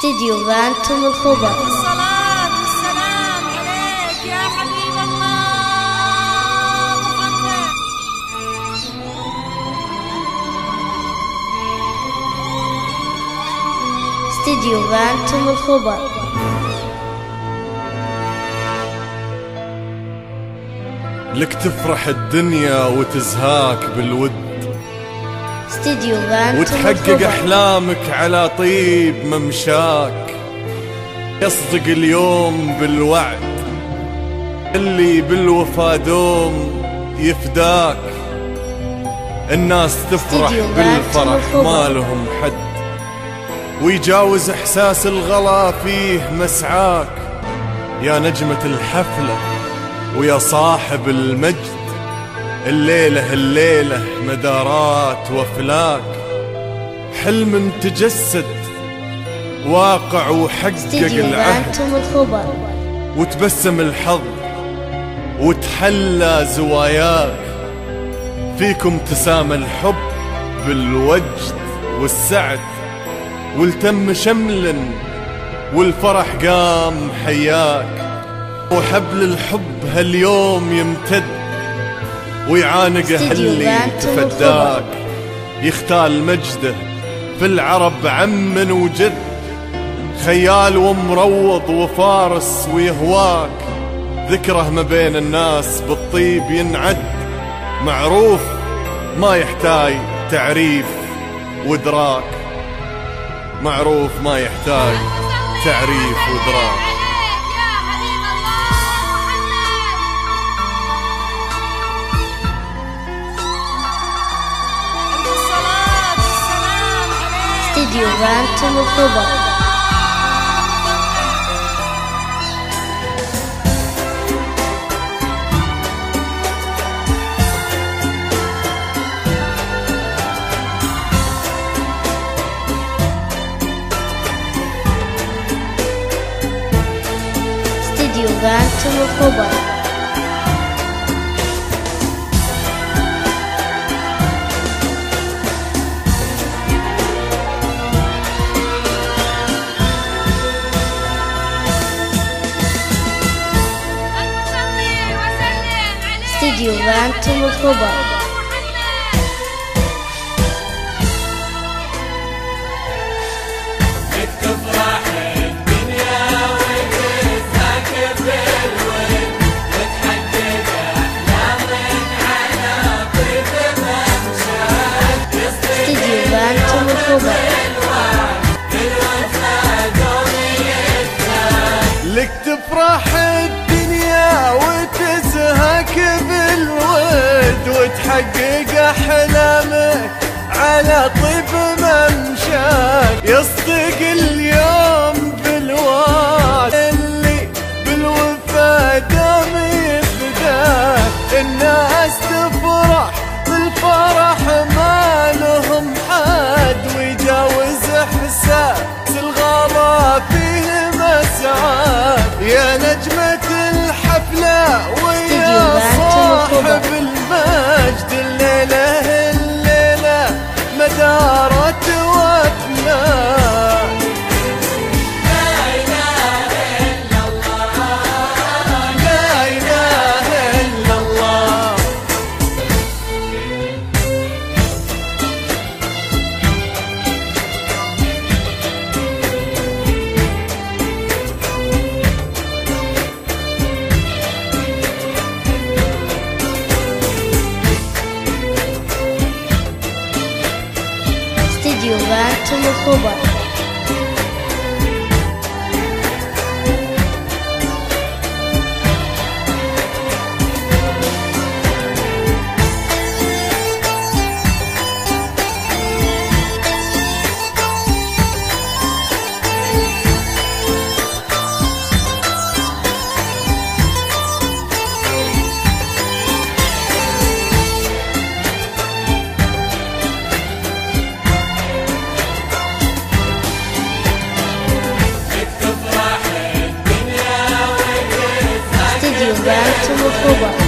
استديو بانتم الخبر. الصلاة والسلام عليك يا حبيب الله محمد. استديو بانتم الخبر. لك تفرح الدنيا وتزهاك بالود، استديو بانتم وتحقق الخبر. أحلامك على طيب ممشاك. يصدق اليوم بالوعد اللي بالوفا دوم يفداك. الناس تفرح استديو بالفرح بانتم ما الخبر. لهم حد، ويجاوز إحساس الغلا فيه مسعاك. يا نجمة الحفلة ويا صاحب المجد، الليلة مدارات وافلاك. حلم تجسد واقع وحقق استديو العهد، بانتم الخبر. وتبسم الحظ وتحلى زواياك. فيكم تسامى الحب بالوجد والسعد، والتم شمل والفرح قام حياك. وحبل الحب هاليوم يمتد، ويعانقه استديو اللي بانتم تفداك. يختال مجده في العرب عم وجد، خيال ومروض وفارس ويهواك. ذكره ما بين الناس بالطيب ينعد، معروف ما يحتاج تعريف وإدراك. معروف ما يحتاج تعريف وإدراك. استديو بانتم الخبر. استديو بانتم الخبر. استديو بانتم الخبر. استديو بانتم الخبر. لك تفرح الدنيا وتزهك بالود، وتحقق أحلامك على طيب ممشاك. يصدق اليوم بالوعد اللي بالوفا دام يفداك. الناس تفرح بالفرح ما لهم حد، ويجاوز إحساس الغلا فيه مسعاك. يا نجمة الحفلة ويا صاحب المجد، الليلة مدارة وافلاك. لا إله إلا الله، لا إله إلا الله. استديو بانتم الخبر. استديو بانتم الخبر.